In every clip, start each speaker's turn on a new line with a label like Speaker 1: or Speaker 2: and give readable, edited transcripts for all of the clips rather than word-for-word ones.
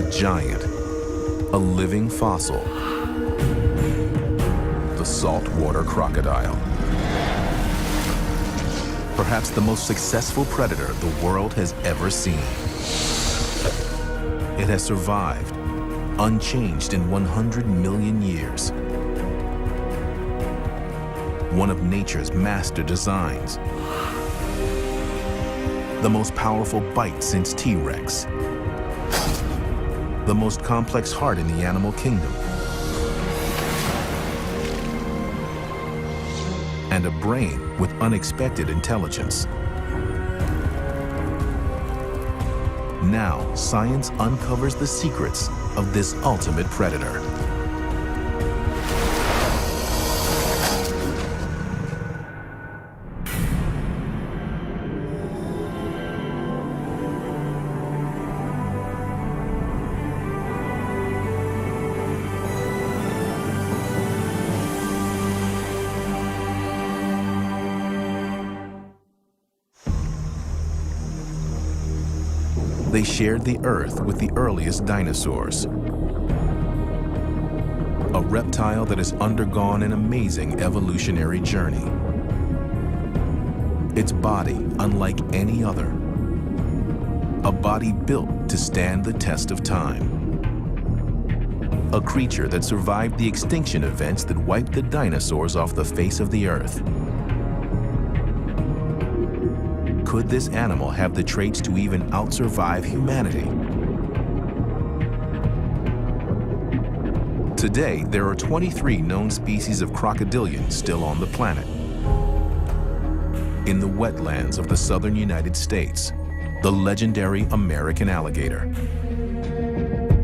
Speaker 1: A giant, a living fossil, the saltwater crocodile. Perhaps the most successful predator the world has ever seen. It has survived, unchanged in 100 million years. One of nature's master designs. The most powerful bite since T-Rex. The most complex heart in the animal kingdom. And a brain with unexpected intelligence. Now, science uncovers the secrets of this ultimate predator. They shared the Earth with the earliest dinosaurs. A reptile that has undergone an amazing evolutionary journey. Its body unlike any other. A body built to stand the test of time. A creature that survived the extinction events that wiped the dinosaurs off the face of the Earth. Could this animal have the traits to even outsurvive humanity? Today, there are 23 known species of crocodilian still on the planet. In the wetlands of the southern United States, the legendary American alligator.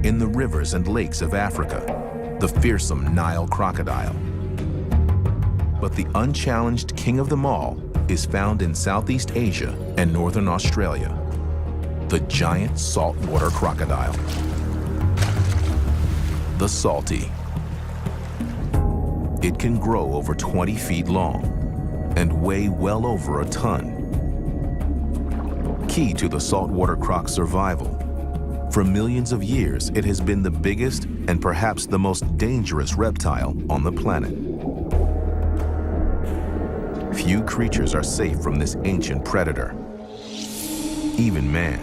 Speaker 1: In the rivers and lakes of Africa, the fearsome Nile crocodile. But the unchallenged king of them all is found in Southeast Asia and Northern Australia, the giant saltwater crocodile. The Salty. It can grow over 20 feet long and weigh well over a ton. Key to the saltwater croc's survival. For millions of years, it has been the biggest and perhaps the most dangerous reptile on the planet. Few creatures are safe from this ancient predator, even man.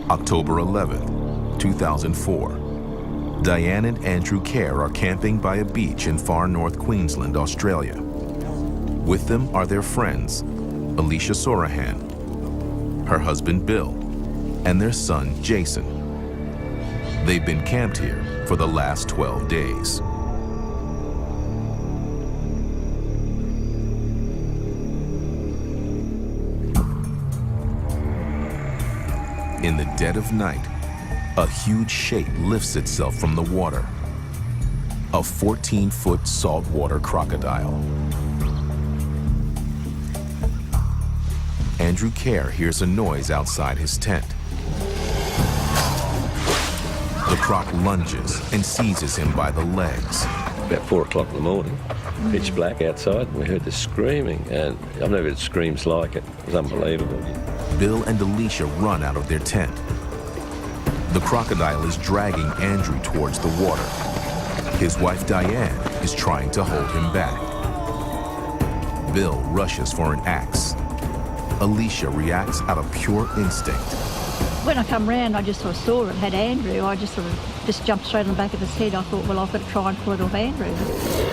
Speaker 1: October 11th, 2004. Diane and Andrew Kerr are camping by a beach in far north Queensland, Australia. With them are their friends, Alicia Sorahan, her husband Bill, and their son Jason. They've been camped here for the last 12 days. In the dead of night, a huge shape lifts itself from the water. A 14-foot saltwater crocodile. Andrew Kerr hears a noise outside his tent. The croc lunges and seizes him by the legs.
Speaker 2: About 4 o'clock in the morning, pitch black outside, and we heard this screaming, and I've never heard screams like it. It was unbelievable.
Speaker 1: Bill and Alicia run out of their tent. The crocodile is dragging Andrew towards the water. His wife Diane is trying to hold him back. Bill rushes for an axe. Alicia reacts out of pure instinct.
Speaker 3: When I come round, I just sort of saw it had Andrew. I just jumped straight on the back of his head. I thought, well, I've got to try and pull it off Andrew.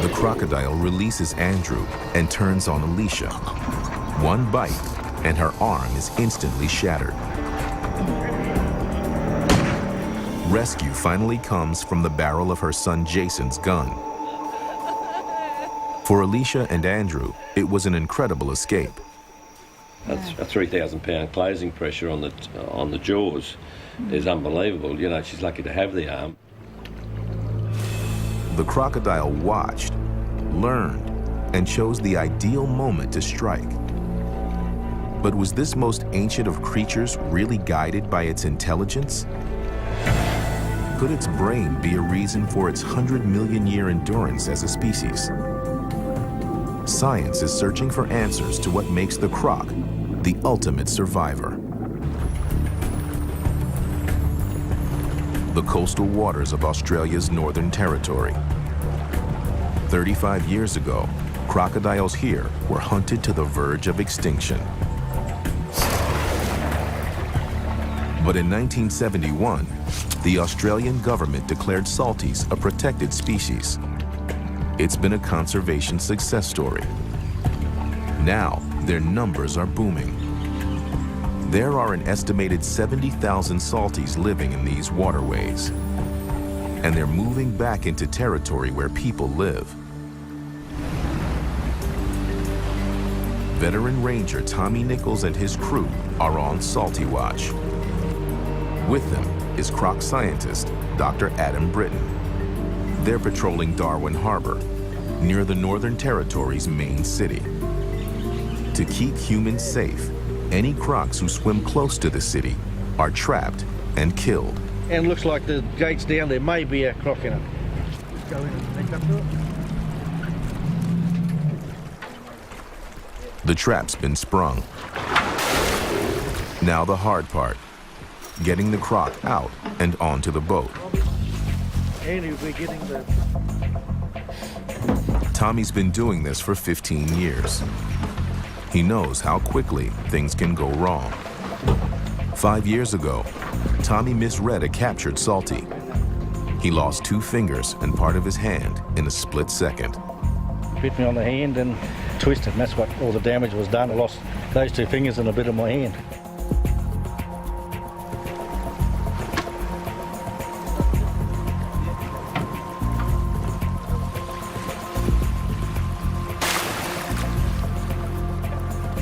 Speaker 1: The crocodile releases Andrew and turns on Alicia. One bite, and her arm is instantly shattered. Rescue finally comes from the barrel of her son Jason's gun. For Alicia and Andrew, it was an incredible escape.
Speaker 2: A 3,000-pound closing pressure on the jaws is unbelievable. You know, she's lucky to have the arm.
Speaker 1: The crocodile watched, learned, and chose the ideal moment to strike. But was this most ancient of creatures really guided by its intelligence? Could its brain be a reason for its 100-million-year endurance as a species? Science is searching for answers to what makes the croc the ultimate survivor. the coastal waters of Australia's Northern Territory. 35 years ago, crocodiles here were hunted to the verge of extinction. But in 1971, the Australian government declared salties a protected species. It's been a conservation success story. Now, their numbers are booming. There are an estimated 70,000 salties living in these waterways, and they're moving back into territory where people live. Veteran ranger Tommy Nichols and his crew are on Salty Watch. With them is croc scientist Dr. Adam Britton. They're patrolling Darwin Harbor, near the Northern Territory's main city. To keep humans safe, any crocs who swim close to the city are trapped and killed.
Speaker 4: And looks like the gate's down there, may be a croc in it. Just go in and connect up to it.
Speaker 1: The trap's been sprung. Now the hard part, getting the croc out and onto the boat.
Speaker 4: Andy, we're getting the...
Speaker 1: Tommy's been doing this for 15 years. He knows how quickly things can go wrong. 5 years ago, Tommy misread a captured salty. He lost 2 fingers and part of his hand in a split second.
Speaker 4: Bit me on the hand and twisted, and that's what all the damage was done. I lost those 2 fingers and a bit of my hand.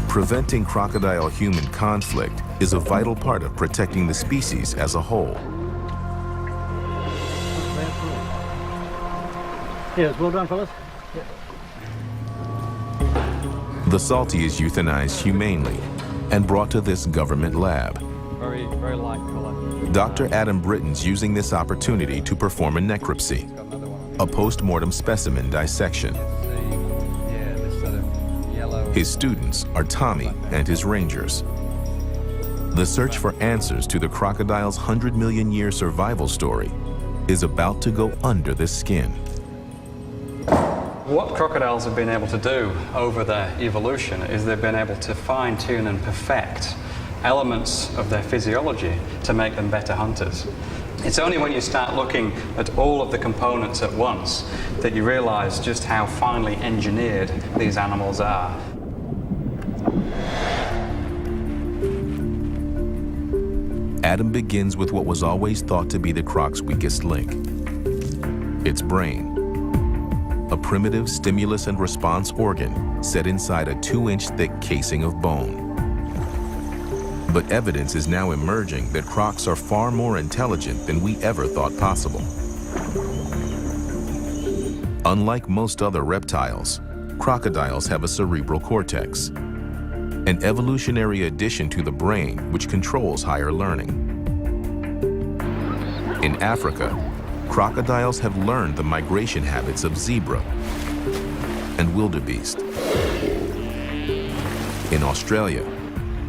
Speaker 1: Preventing crocodile-human conflict is a vital part of protecting the species as a whole.
Speaker 4: Yeah, it's well done, fellas. Yeah.
Speaker 1: The salty is euthanized humanely and brought to this government lab.
Speaker 5: Very light color.
Speaker 1: Dr. Adam Britton's using this opportunity to perform a necropsy, a post-mortem specimen dissection. His students are Tommy and his rangers. The search for answers to the crocodile's 100 million year survival story is about to go under the skin.
Speaker 5: What crocodiles have been able to do over their evolution is they've been able to fine-tune and perfect elements of their physiology to make them better hunters. It's only when you start looking at all of the components at once that you realize just how finely engineered these animals are.
Speaker 1: Adam begins with what was always thought to be the croc's weakest link, its brain. A primitive stimulus and response organ set inside a 2-inch thick casing of bone. But evidence is now emerging that crocs are far more intelligent than we ever thought possible. Unlike most other reptiles, crocodiles have a cerebral cortex, an evolutionary addition to the brain which controls higher learning. In Africa, crocodiles have learned the migration habits of zebra and wildebeest. In Australia,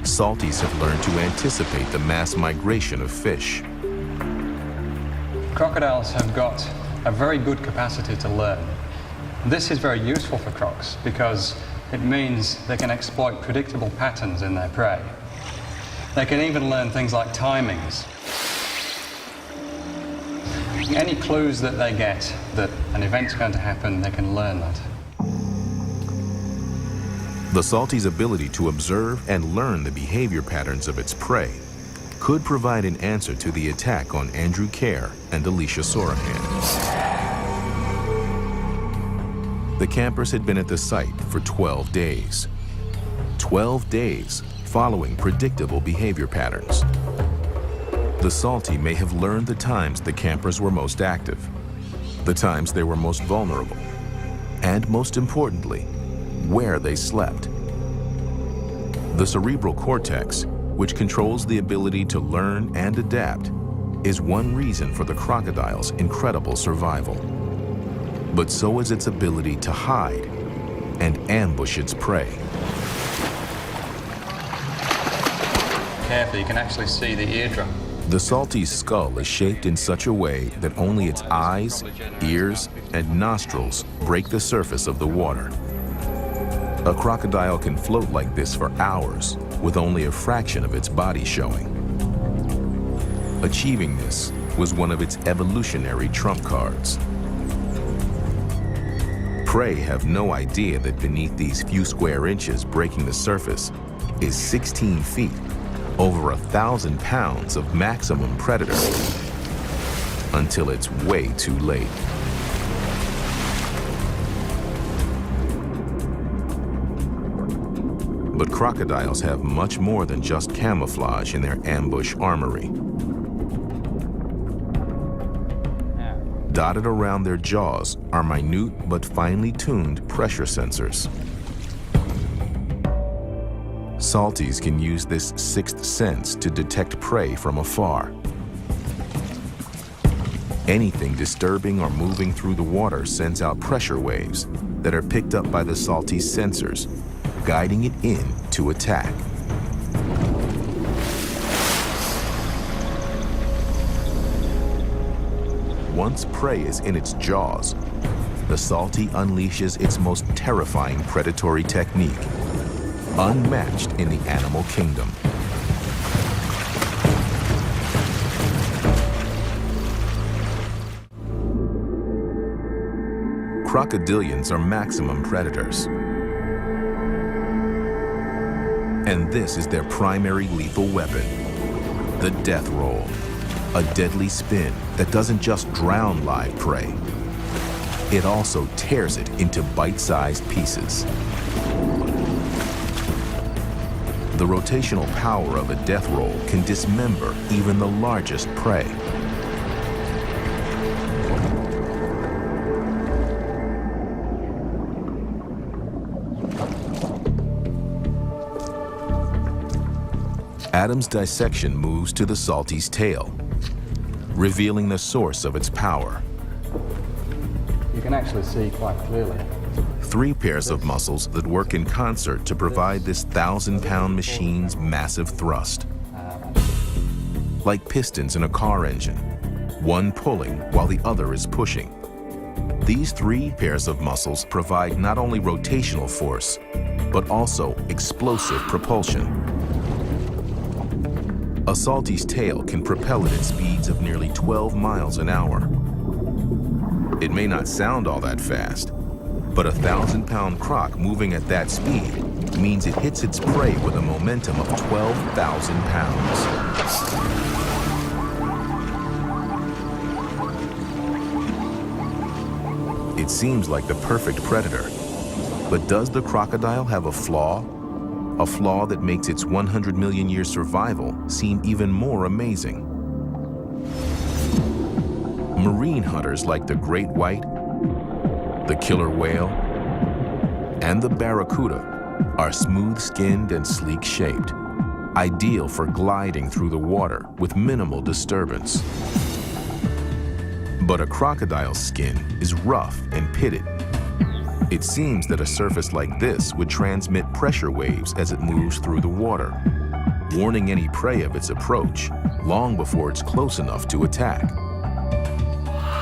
Speaker 1: salties have learned to anticipate the mass migration of fish.
Speaker 5: Crocodiles have got a very good capacity to learn. This is very useful for crocs because it means they can exploit predictable patterns in their prey. They can even learn things like timings. Any clues that they get that an event's going to happen, they can learn that.
Speaker 1: The salty's ability to observe and learn the behavior patterns of its prey could provide an answer to the attack on Andrew Kerr and Alicia Sorahan. The campers had been at the site for 12 days. 12 days following predictable behavior patterns. The salty may have learned the times the campers were most active, the times they were most vulnerable, and most importantly, where they slept. The cerebral cortex, which controls the ability to learn and adapt, is one reason for the crocodile's incredible survival. But so is its ability to hide and ambush its prey.
Speaker 5: Carefully, you can actually see the eardrum
Speaker 1: The salty's skull is shaped in such a way that only its eyes, ears, and nostrils break the surface of the water. A crocodile can float like this for hours with only a fraction of its body showing. Achieving this was one of its evolutionary trump cards. Prey have no idea that beneath these few square inches breaking the surface is 16 feet, over 1,000 pounds of maximum predator, until it's way too late. But crocodiles have much more than just camouflage in their ambush armory. Dotted around their jaws are minute but finely tuned pressure sensors. Salties can use this sixth sense to detect prey from afar. Anything disturbing or moving through the water sends out pressure waves that are picked up by the salty's sensors, guiding it in to attack. Once prey is in its jaws, the salty unleashes its most terrifying predatory technique, unmatched in the animal kingdom. Crocodilians are maximum predators. And this is their primary lethal weapon, the death roll, a deadly spin that doesn't just drown live prey. It also tears it into bite-sized pieces. The rotational power of a death roll can dismember even the largest prey. Adam's dissection moves to the salty's tail, revealing the source of its power.
Speaker 5: You can actually see quite clearly.
Speaker 1: 3 pairs of muscles that work in concert to provide this 1,000-pound machine's massive thrust. Like pistons in a car engine, one pulling while the other is pushing. These 3 pairs of muscles provide not only rotational force, but also explosive propulsion. A salty's tail can propel it at speeds of nearly 12 miles an hour. It may not sound all that fast, but a 1,000-pound croc moving at that speed means it hits its prey with a momentum of 12,000 pounds. It seems like the perfect predator, but does the crocodile have a flaw? A flaw that makes its 100 million year survival seem even more amazing. Marine hunters like the great white, the killer whale, and the barracuda are smooth-skinned and sleek-shaped, ideal for gliding through the water with minimal disturbance. But a crocodile's skin is rough and pitted. It seems that a surface like this would transmit pressure waves as it moves through the water, warning any prey of its approach long before it's close enough to attack.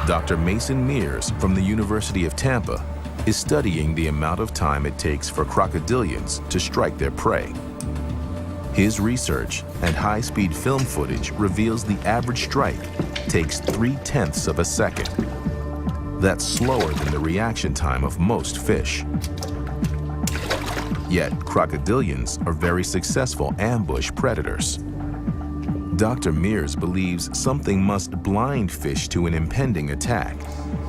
Speaker 1: Dr. Mason Mears from the University of Tampa is studying the amount of time it takes for crocodilians to strike their prey. His research and high-speed film footage reveals the average strike takes 0.3 of a second. That's slower than the reaction time of most fish. Yet, crocodilians are very successful ambush predators. Dr. Mears believes something must blind fish to an impending attack.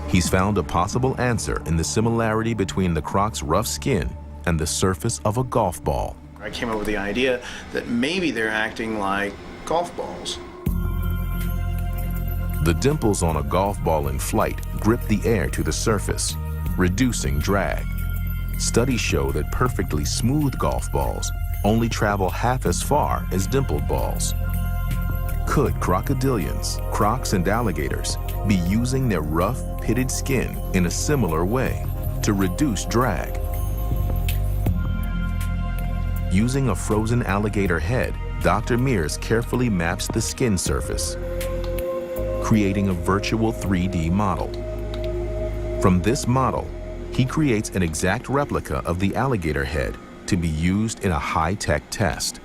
Speaker 1: He's found a possible answer in the similarity between the croc's rough skin and the surface of a golf ball.
Speaker 6: I came up with the idea that maybe they're acting like golf balls.
Speaker 1: The dimples on a golf ball in flight grip the air to the surface, reducing drag. Studies show that perfectly smooth golf balls only travel half as far as dimpled balls. Could crocodilians, crocs, and alligators be using their rough, pitted skin in a similar way to reduce drag? Using a frozen alligator head Dr. Mears carefully maps the skin surface, creating a virtual 3D model. From this model, he creates an exact replica of the alligator head to be used in a high-tech test.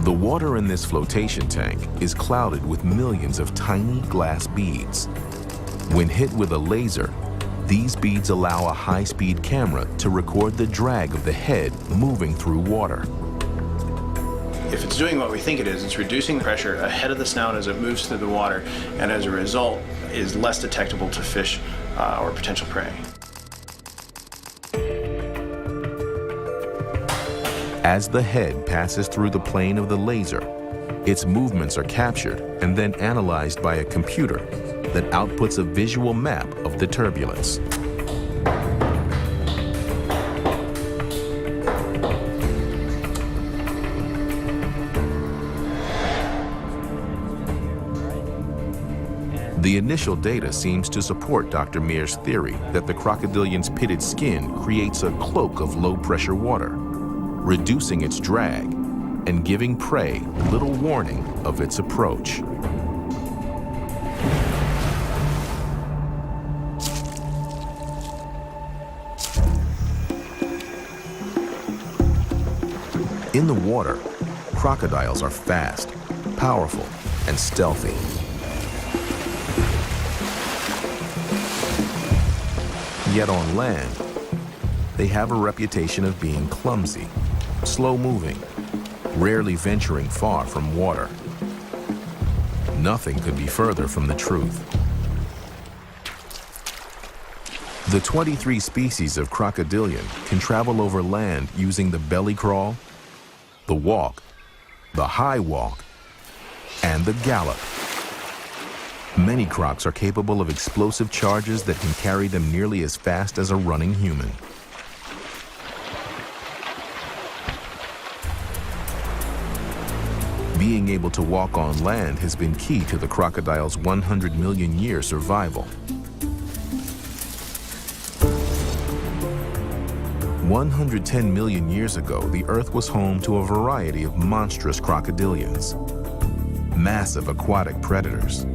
Speaker 1: The water in this flotation tank is clouded with millions of tiny glass beads. When hit with a laser, these beads allow a high-speed camera to record the drag of the head moving through water.
Speaker 6: If it's doing what we think it is, it's reducing pressure ahead of the snout as it moves through the water, and as a result is less detectable to fish or potential prey.
Speaker 1: As the head passes through the plane of the laser, its movements are captured and then analyzed by a computer that outputs a visual map of the turbulence. The initial data seems to support Dr. Mears' theory that the crocodilian's pitted skin creates a cloak of low-pressure water, reducing its drag and giving prey little warning of its approach. In the water, crocodiles are fast, powerful, and stealthy. Yet on land, they have a reputation of being clumsy, slow-moving, rarely venturing far from water. Nothing could be further from the truth. The 23 species of crocodilian can travel over land using the belly crawl, the walk, the high walk, and the gallop. Many crocs are capable of explosive charges that can carry them nearly as fast as a running human. Being able to walk on land has been key to the crocodile's 100 million year survival. 110 million years ago, the Earth was home to a variety of monstrous crocodilians, massive aquatic predators.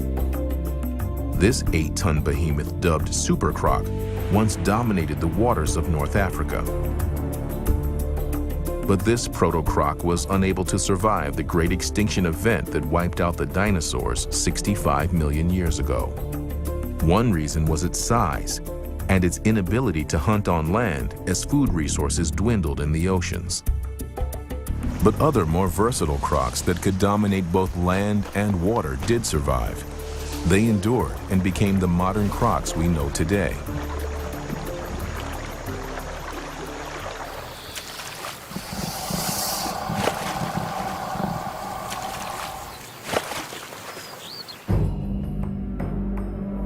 Speaker 1: This 8-ton behemoth, dubbed Super Croc, once dominated the waters of North Africa. But this proto-croc was unable to survive the great extinction event that wiped out the dinosaurs 65 million years ago. One reason was its size and its inability to hunt on land as food resources dwindled in the oceans. But other more versatile crocs that could dominate both land and water did survive. They endured and became the modern crocs we know today.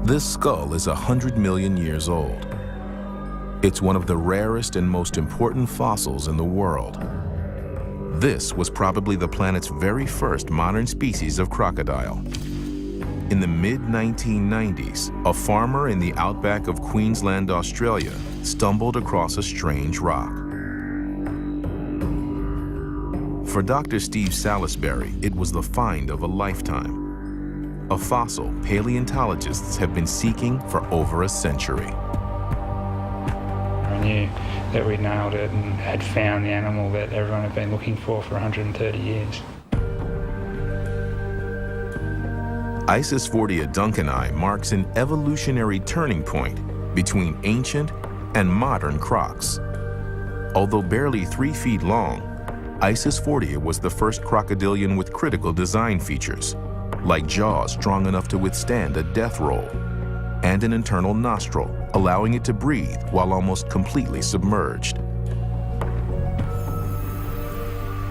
Speaker 1: This skull is 100 million years old. It's one of the rarest and most important fossils in the world. This was probably the planet's very first modern species of crocodile. In the mid-1990s, a farmer in the outback of Queensland, Australia, stumbled across a strange rock. For Dr. Steve Salisbury, it was the find of a lifetime. A fossil paleontologists have been seeking for over a century.
Speaker 7: I knew that we'd nailed it and had found the animal that everyone had been looking for 130 years.
Speaker 1: Isisfordia duncani marks an evolutionary turning point between ancient and modern crocs. Although barely 3 feet long, Isisfordia was the first crocodilian with critical design features, like jaws strong enough to withstand a death roll, and an internal nostril, allowing it to breathe while almost completely submerged.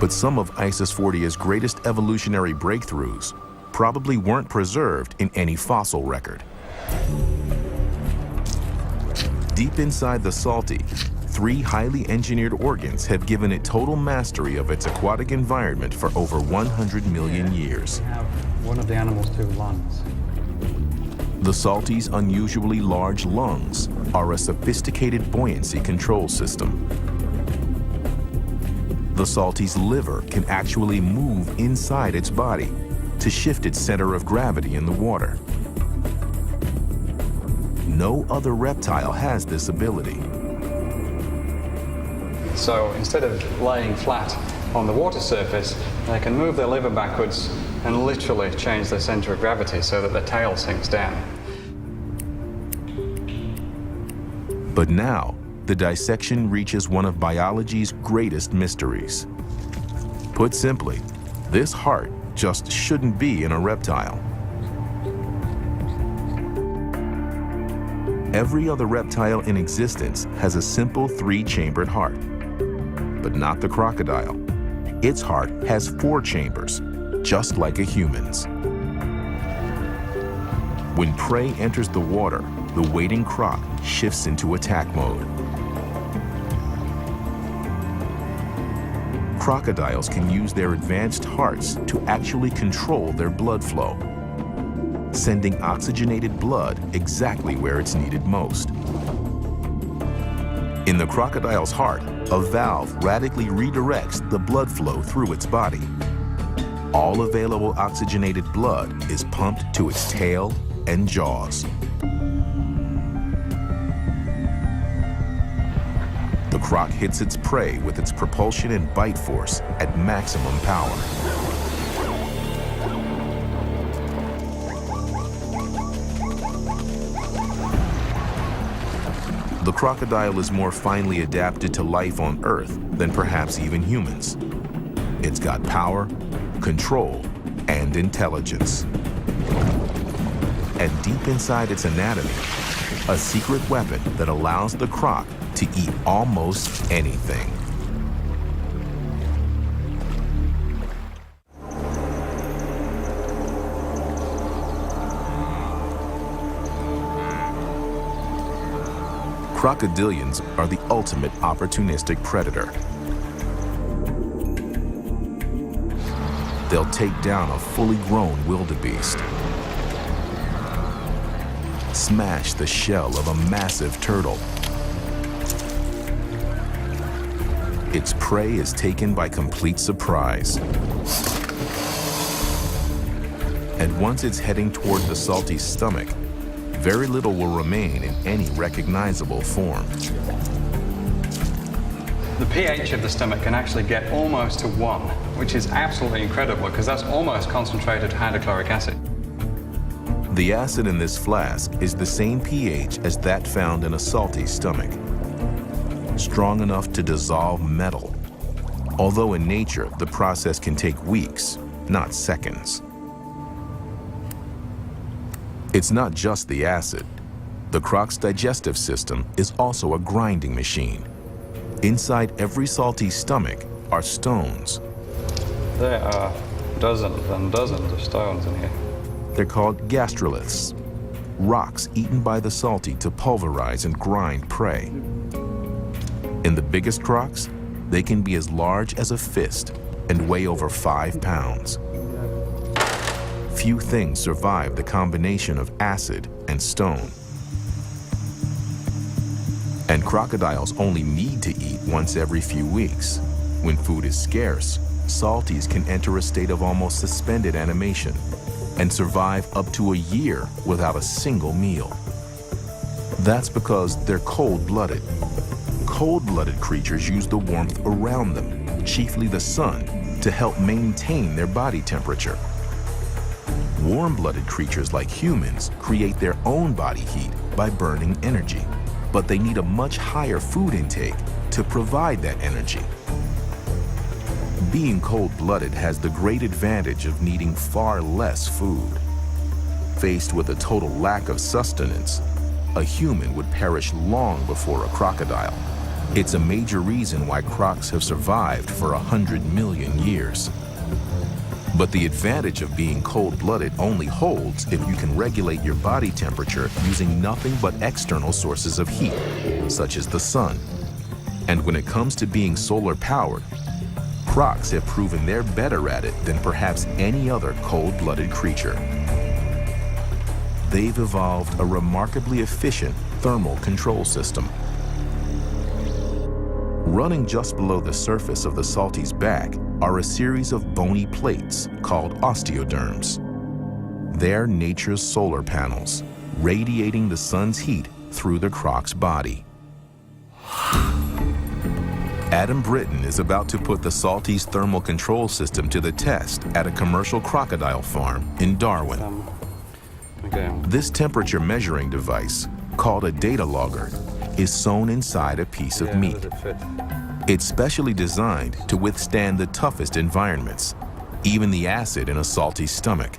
Speaker 1: But some of Isisfordia's greatest evolutionary breakthroughs probably weren't preserved in any fossil record. Deep inside the salty, 3 highly engineered organs have given it total mastery of its aquatic environment for over 100 million years.
Speaker 5: One of the animal's 2 lungs.
Speaker 1: The salty's unusually large lungs are a sophisticated buoyancy control system. the salty's liver can actually move inside its body to shift its center of gravity in the water. No other reptile has this ability.
Speaker 5: So instead of laying flat on the water surface, they can move their liver backwards and literally change their center of gravity so that the tail sinks down.
Speaker 1: But now, the dissection reaches one of biology's greatest mysteries. Put simply, this heart just shouldn't be in a reptile. Every other reptile in existence has a simple 3-chambered heart, but not the crocodile. Its heart has 4 chambers, just like a human's. When prey enters the water, the waiting croc shifts into attack mode. Crocodiles can use their advanced hearts to actually control their blood flow, sending oxygenated blood exactly where it's needed most. In the crocodile's heart, a valve radically redirects the blood flow through its body. All available oxygenated blood is pumped to its tail and jaws. The croc hits its prey with its propulsion and bite force at maximum power. The crocodile is more finely adapted to life on Earth than perhaps even humans. It's got power, control, and intelligence. And deep inside its anatomy, a secret weapon that allows the croc to eat almost anything. Crocodilians are the ultimate opportunistic predator. They'll take down a fully grown wildebeest, smash the shell of a massive turtle. Its prey is taken by complete surprise. And once it's heading toward the salty stomach, very little will remain in any recognizable form.
Speaker 5: The pH of the stomach can actually get almost to 1, which is absolutely incredible because that's almost concentrated hydrochloric acid.
Speaker 1: The acid in this flask is the same pH as that found in a salty stomach, strong enough to dissolve metal, although in nature the process can take weeks, not seconds. It's not just the acid. The croc's digestive system is also a grinding machine. Inside every salty stomach are stones.
Speaker 5: There are dozens and dozens of stones in here.
Speaker 1: They're called gastroliths, rocks eaten by the salty to pulverize and grind prey. In the biggest crocs, they can be as large as a fist and weigh over 5 pounds. Few things survive the combination of acid and stone. And crocodiles only need to eat once every few weeks. When food is scarce, salties can enter a state of almost suspended animation and survive up to a year without a single meal. That's because they're cold-blooded. Cold-blooded creatures use the warmth around them, chiefly the sun, to help maintain their body temperature. Warm-blooded creatures like humans create their own body heat by burning energy, but they need a much higher food intake to provide that energy. Being cold-blooded has the great advantage of needing far less food. Faced with a total lack of sustenance, a human would perish long before a crocodile. It's a major reason why crocs have survived for 100 million years. But the advantage of being cold-blooded only holds if you can regulate your body temperature using nothing but external sources of heat, such as the sun. And when it comes to being solar-powered, crocs have proven they're better at it than perhaps any other cold-blooded creature. They've evolved a remarkably efficient thermal control system. Running just below the surface of the salty's back are a series of bony plates called osteoderms. They're nature's solar panels, radiating the sun's heat through the croc's body. Adam Britton is about to put the salty's thermal control system to the test at a commercial crocodile farm in Darwin. This temperature measuring device, called a data logger, is sewn inside a piece of meat. It's specially designed to withstand the toughest environments, even the acid in a salty's stomach.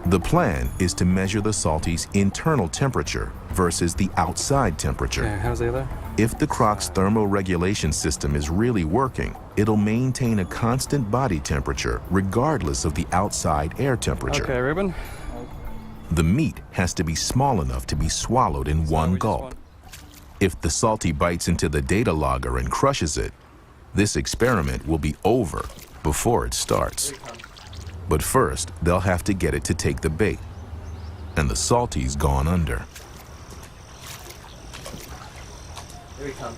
Speaker 1: The plan is to measure the salty's internal temperature versus the outside temperature.
Speaker 5: How's the other?
Speaker 1: If the croc's thermoregulation system is really working, it'll maintain a constant body temperature regardless of the outside air temperature.
Speaker 5: Okay, Ruben.
Speaker 1: The meat has to be small enough to be swallowed in one gulp. If the salty bites into the data logger and crushes it, this experiment will be over before it starts. But first, they'll have to get it to take the bait, and the salty's gone under.
Speaker 8: Here he comes.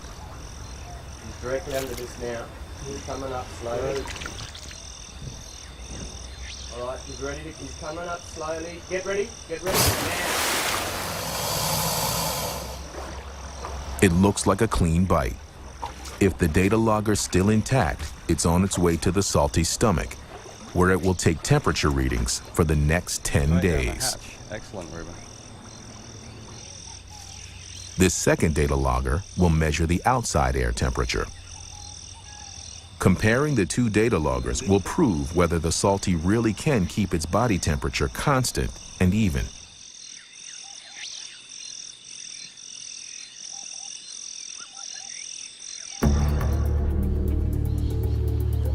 Speaker 8: He's directly under this now. He's coming up slowly. All right, he's ready. He's coming up slowly. Get ready. Get ready. Now.
Speaker 1: It looks like a clean bite. If the data logger's still intact, it's on its way to the salty's stomach, where it will take temperature readings for the next 10 days.
Speaker 5: Excellent, Ruben.
Speaker 1: This second data logger will measure the outside air temperature. Comparing the two data loggers will prove whether the salty really can keep its body temperature constant and even.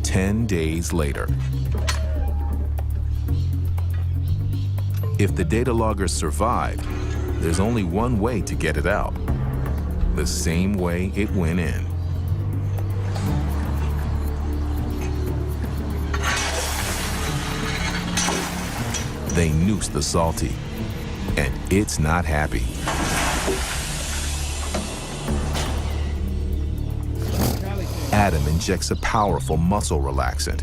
Speaker 1: "10 days later. If the data loggers survived, there's only one way to get it out. The same way it went in. They noose the salty, and it's not happy. Adam injects a powerful muscle relaxant.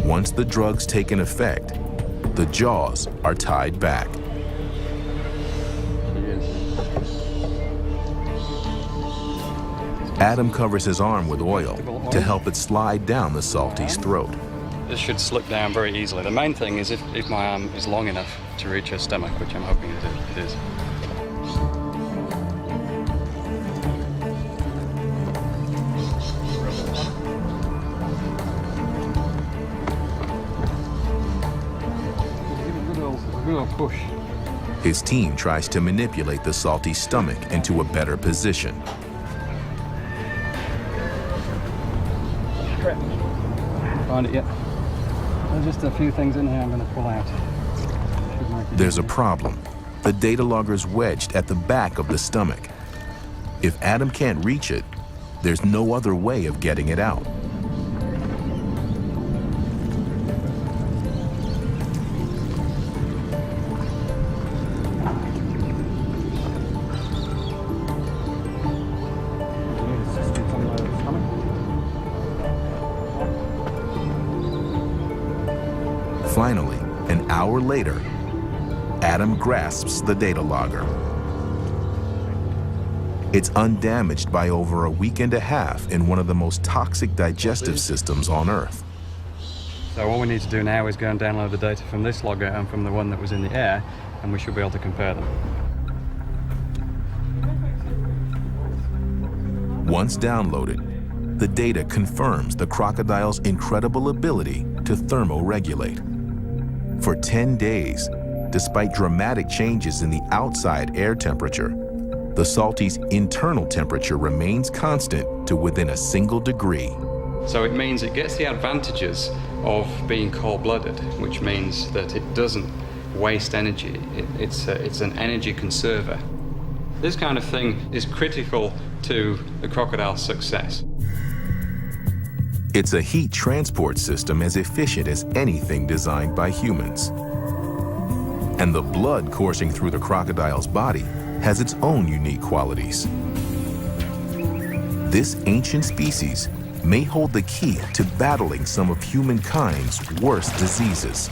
Speaker 1: Once the drug's taken effect, the jaws are tied back. Adam covers his arm with oil to help it slide down the salty's throat.
Speaker 5: This should slip down very easily. The main thing is if my arm is long enough to reach her stomach, which I'm hoping it is. Good push.
Speaker 1: His team tries to manipulate the salty's stomach into a better position.
Speaker 5: Find it yet? There's just a few things in here I'm going to pull out.
Speaker 1: There's a problem. The data logger's wedged at the back of the stomach. If Adam can't reach it, there's no other way of getting it out. Finally, an hour later, Adam grasps the data logger. It's undamaged by over a week and a half in one of the most toxic digestive systems on Earth.
Speaker 5: So all we need to do now is go and download the data from this logger and from the one that was in the air, and we should be able to compare them.
Speaker 1: Once downloaded, the data confirms the crocodile's incredible ability to thermoregulate. For 10 days, despite dramatic changes in the outside air temperature, the salty's internal temperature remains constant to within a single degree.
Speaker 5: So it means it gets the advantages of being cold-blooded, which means that it doesn't waste energy. It's an energy conserver. This kind of thing is critical to the crocodile's success.
Speaker 1: It's a heat transport system as efficient as anything designed by humans. And the blood coursing through the crocodile's body has its own unique qualities. This ancient species may hold the key to battling some of humankind's worst diseases.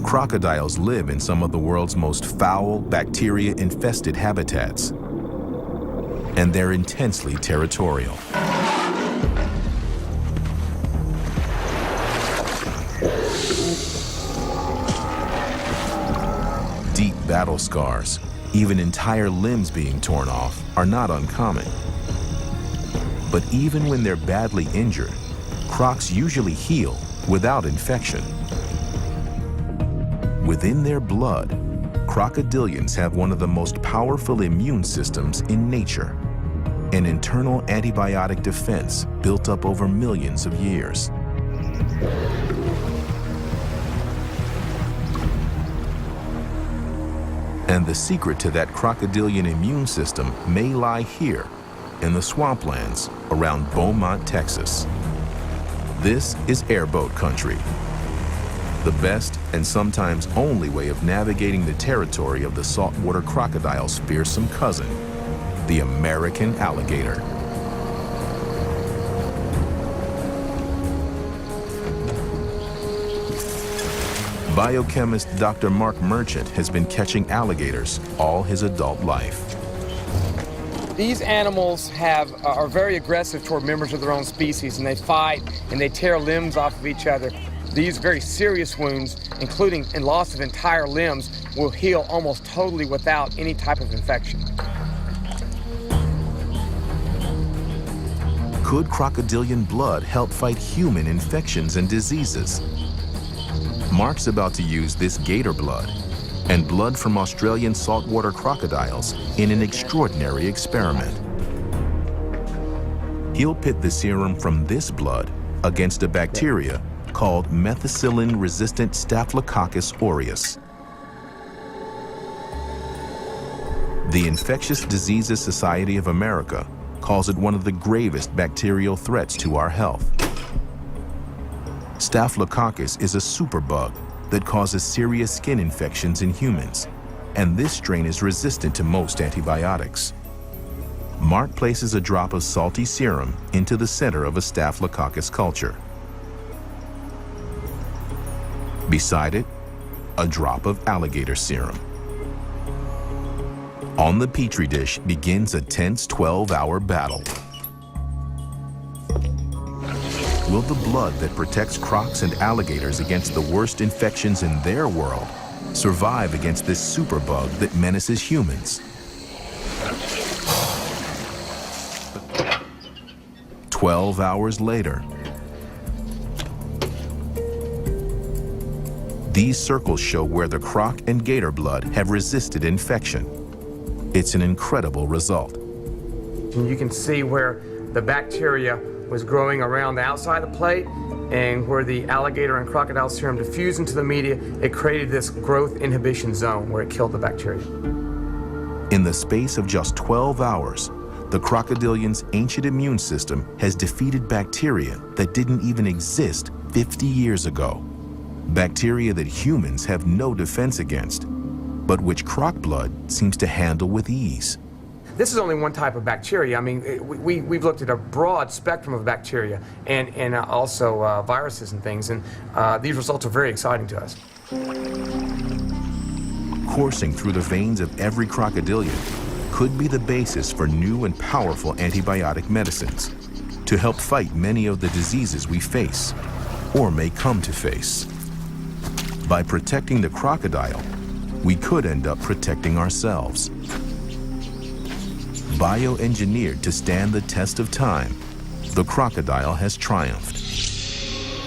Speaker 1: Crocodiles live in some of the world's most foul, bacteria-infested habitats, and they're intensely territorial. Deep battle scars, even entire limbs being torn off, are not uncommon. But even when they're badly injured, crocs usually heal without infection. Within their blood, crocodilians have one of the most powerful immune systems in nature, an internal antibiotic defense built up over millions of years. And the secret to that crocodilian immune system may lie here in the swamplands around Beaumont, Texas. This is airboat country, the best and sometimes only way of navigating the territory of the saltwater crocodile's fearsome cousin, the American alligator. Biochemist Dr. Mark Merchant has been catching alligators all his adult life.
Speaker 9: These animals are very aggressive toward members of their own species, and they fight and they tear limbs off of each other. These very serious wounds, including loss of entire limbs, will heal almost totally without any type of infection.
Speaker 1: Could crocodilian blood help fight human infections and diseases? Mark's about to use this gator blood and blood from Australian saltwater crocodiles in an extraordinary experiment. He'll pit the serum from this blood against a bacteria called methicillin-resistant Staphylococcus aureus. The Infectious Diseases Society of America calls it one of the gravest bacterial threats to our health. Staphylococcus is a superbug that causes serious skin infections in humans, and this strain is resistant to most antibiotics. Mark places a drop of salty serum into the center of a Staphylococcus culture. Beside it, a drop of alligator serum. On the petri dish begins a tense 12-hour battle. Will the blood that protects crocs and alligators against the worst infections in their world survive against this superbug that menaces humans? 12 hours later, these circles show where the croc and gator blood have resisted infection. It's an incredible result.
Speaker 9: You can see where the bacteria was growing around the outside of the plate, and where the alligator and crocodile serum diffused into the media, it created this growth inhibition zone where it killed the bacteria.
Speaker 1: In the space of just 12 hours, the crocodilian's ancient immune system has defeated bacteria that didn't even exist 50 years ago. Bacteria that humans have no defense against, but which croc blood seems to handle with ease.
Speaker 9: This is only one type of bacteria. I mean, we've looked at a broad spectrum of bacteria and also viruses and things, and these results are very exciting to us.
Speaker 1: Coursing through the veins of every crocodilian could be the basis for new and powerful antibiotic medicines to help fight many of the diseases we face or may come to face. By protecting the crocodile, we could end up protecting ourselves. Bioengineered to stand the test of time, the crocodile has triumphed.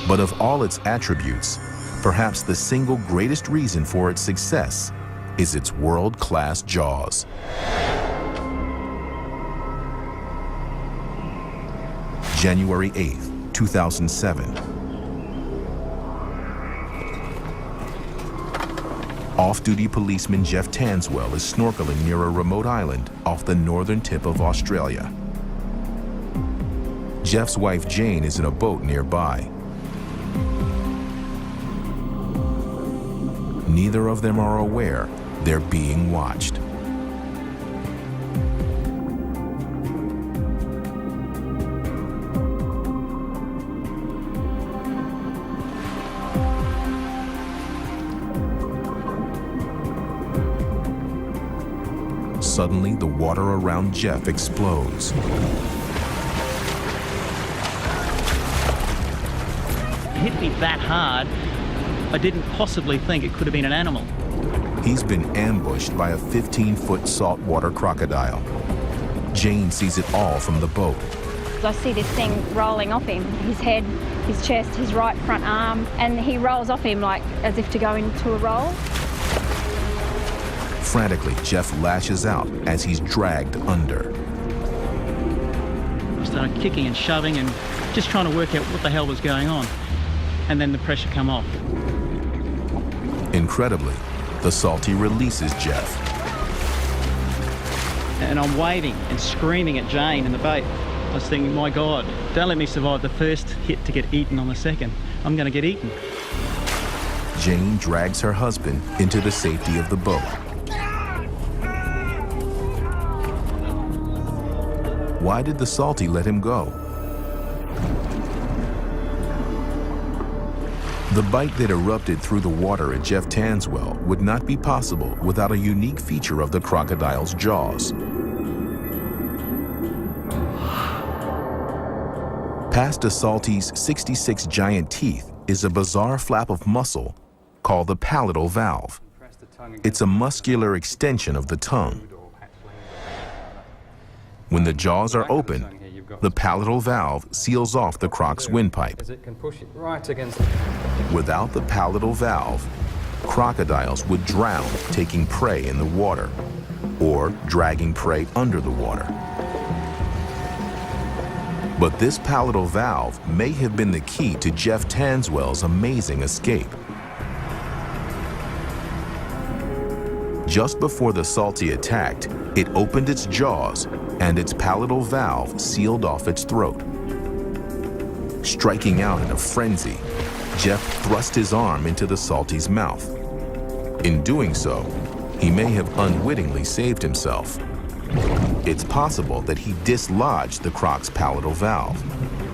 Speaker 1: But of all its attributes, perhaps the single greatest reason for its success is its world-class jaws. January 8th, 2007. Off-duty policeman Jeff Tanswell is snorkeling near a remote island off the northern tip of Australia. Jeff's wife Jane is in a boat nearby. Neither of them are aware they're being watched. Suddenly, the water around Jeff explodes.
Speaker 10: It hit me that hard, I didn't possibly think it could have been an animal.
Speaker 1: He's been ambushed by a 15-foot saltwater crocodile. Jane sees it all from the boat.
Speaker 11: I see this thing rolling off him, his head, his chest, his right front arm, and he rolls off him like as if to go into a roll.
Speaker 1: Frantically, Jeff lashes out as he's dragged under.
Speaker 10: I started kicking and shoving and just trying to work out what the hell was going on. And then the pressure come off.
Speaker 1: Incredibly, the Salty releases Jeff.
Speaker 10: And I'm waving and screaming at Jane in the boat. I was thinking, my God, don't let me survive the first hit to get eaten on the second. I'm going to get eaten.
Speaker 1: Jane drags her husband into the safety of the boat. Why did the Salty let him go? The bite that erupted through the water at Jeff Tanswell would not be possible without a unique feature of the crocodile's jaws. Past a Salty's 66 giant teeth is a bizarre flap of muscle called the palatal valve. It's a muscular extension of the tongue. When the jaws are open, the palatal valve seals off the croc's windpipe. Without the palatal valve, crocodiles would drown taking prey in the water or dragging prey under the water. But this palatal valve may have been the key to Jeff Tanswell's amazing escape. Just before the Salty attacked, it opened its jaws and its palatal valve sealed off its throat. Striking out in a frenzy, Jeff thrust his arm into the Salty's mouth. In doing so, he may have unwittingly saved himself. It's possible that he dislodged the croc's palatal valve,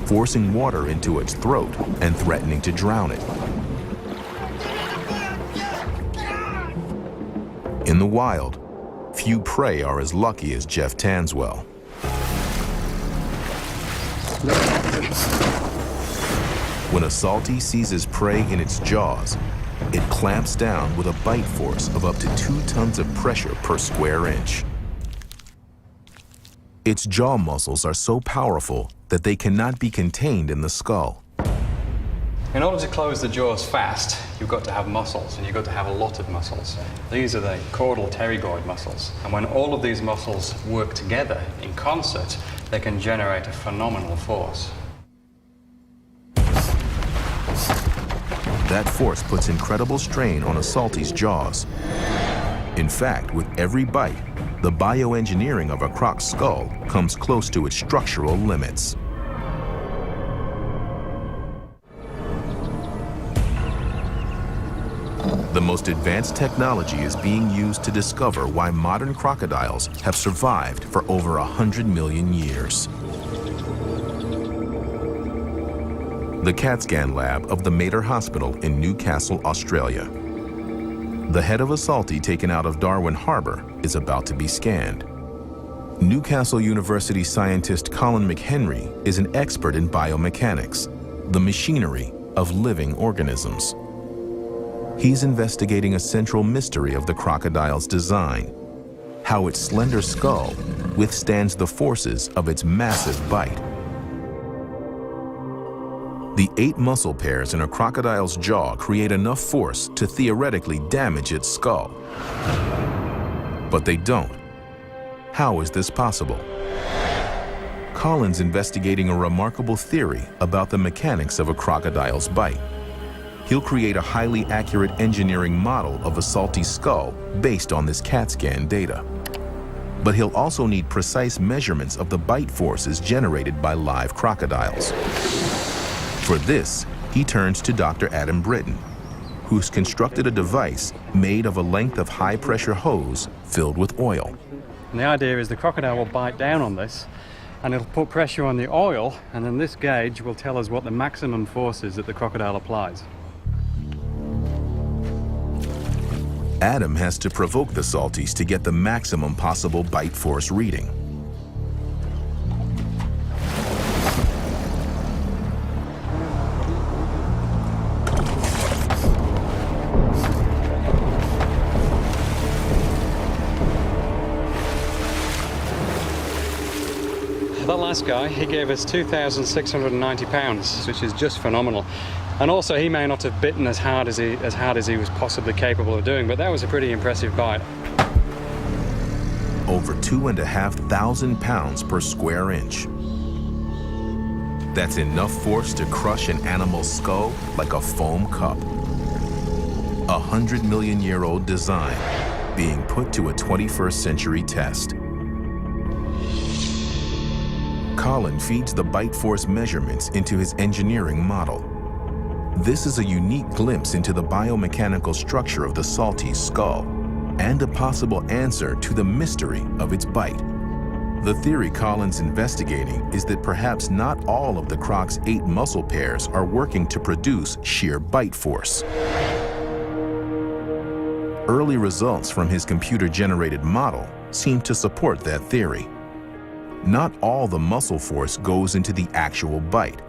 Speaker 1: forcing water into its throat and threatening to drown it. In the wild, few prey are as lucky as Jeff Tanswell. When a Salty seizes prey in its jaws, it clamps down with a bite force of up to 2 tons of pressure per square inch. Its jaw muscles are so powerful that they cannot be contained in the skull.
Speaker 5: In order to close the jaws fast, you've got to have muscles, and you've got to have a lot of muscles. These are the caudal pterygoid muscles. And when all of these muscles work together in concert, they can generate a phenomenal force.
Speaker 1: That force puts incredible strain on a Salty's jaws. In fact, with every bite, the bioengineering of a croc's skull comes close to its structural limits. The most advanced technology is being used to discover why modern crocodiles have survived for over 100 million years. The CAT scan lab of the Mater Hospital in Newcastle, Australia. The head of a Salty taken out of Darwin Harbour is about to be scanned. Newcastle University scientist Colin McHenry is an expert in biomechanics, the machinery of living organisms. He's investigating a central mystery of the crocodile's design, how its slender skull withstands the forces of its massive bite. The 8 muscle pairs in a crocodile's jaw create enough force to theoretically damage its skull. But they don't. How is this possible? Colin's investigating a remarkable theory about the mechanics of a crocodile's bite. he'll create a highly accurate engineering model of a salty skull based on this CAT scan data. But he'll also need precise measurements of the bite forces generated by live crocodiles. For this, he turns to Dr. Adam Britton, who's constructed a device made of a length of high-pressure hose filled with oil.
Speaker 5: And the idea is the crocodile will bite down on this, and it'll put pressure on the oil, and then this gauge will tell us what the maximum force is that the crocodile applies.
Speaker 1: Adam has to provoke the salties to get the maximum possible bite force reading.
Speaker 5: That last guy, he gave us 2,690 pounds, which is just phenomenal. And also, he may not have bitten as hard as he was possibly capable of doing, but that was a pretty impressive bite.
Speaker 1: Over 2,500 pounds per square inch. That's enough force to crush an animal's skull like a foam cup. 100-million-year-old design being put to a 21st century test. Colin feeds the bite force measurements into his engineering model. This is a unique glimpse into the biomechanical structure of the salty's skull and a possible answer to the mystery of its bite. The theory Colin's investigating is that perhaps not all of the croc's 8 muscle pairs are working to produce sheer bite force. Early results from his computer-generated model seem to support that theory. Not all the muscle force goes into the actual bite.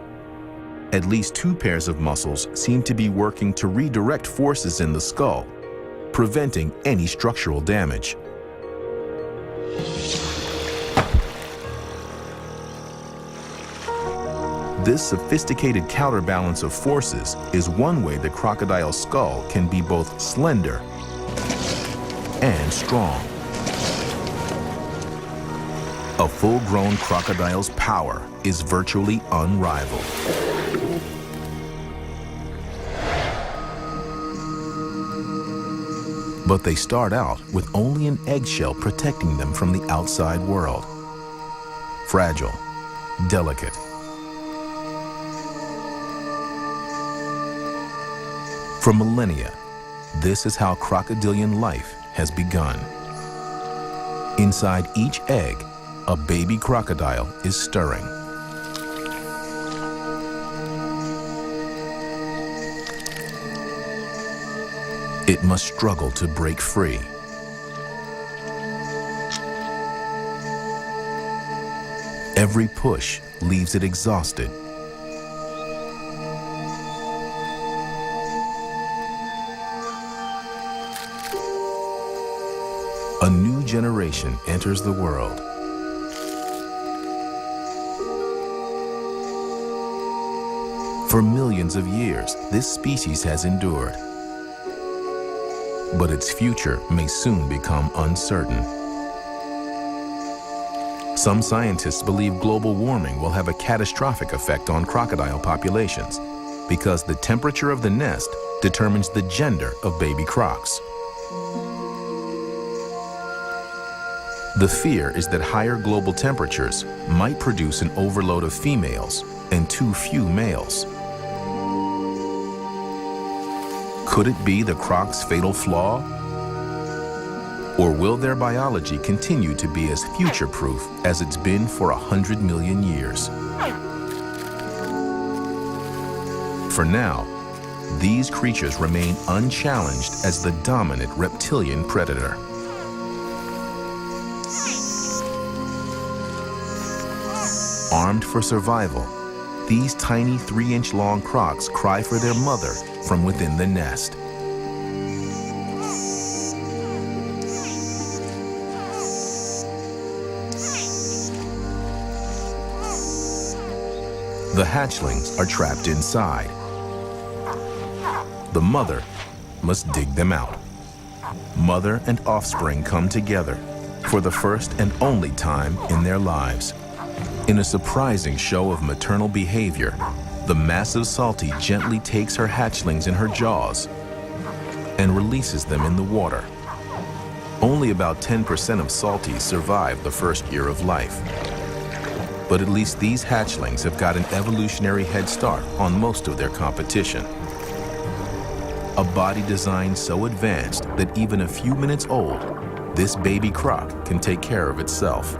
Speaker 1: At least 2 pairs of muscles seem to be working to redirect forces in the skull, preventing any structural damage. This sophisticated counterbalance of forces is one way the crocodile's skull can be both slender and strong. A full-grown crocodile's power is virtually unrivaled. But they start out with only an eggshell protecting them from the outside world. Fragile, delicate. For millennia, this is how crocodilian life has begun. Inside each egg, a baby crocodile is stirring. It must struggle to break free. Every push leaves it exhausted. A new generation enters the world. For millions of years, this species has endured. But its future may soon become uncertain. Some scientists believe global warming will have a catastrophic effect on crocodile populations because the temperature of the nest determines the gender of baby crocs. The fear is that higher global temperatures might produce an overload of females and too few males. Could it be the croc's fatal flaw? Or will their biology continue to be as future-proof as it's been for 100 million years? For now, these creatures remain unchallenged as the dominant reptilian predator. Armed for survival, these tiny 3-inch-long crocs cry for their mother from within the nest. The hatchlings are trapped inside. The mother must dig them out. Mother and offspring come together for the first and only time in their lives. In a surprising show of maternal behavior, The massive salty gently takes her hatchlings in her jaws and releases them in the water. Only about 10% of salties survive the first year of life. But at least these hatchlings have got an evolutionary head start on most of their competition. A body design so advanced that even a few minutes old, this baby croc can take care of itself.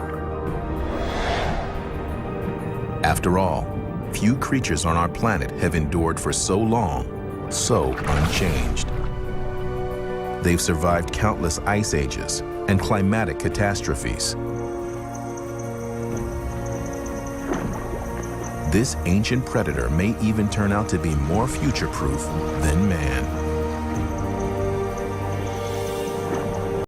Speaker 1: After all, few creatures on our planet have endured for so long, so unchanged. They've survived countless ice ages and climatic catastrophes. This ancient predator may even turn out to be more future-proof than man.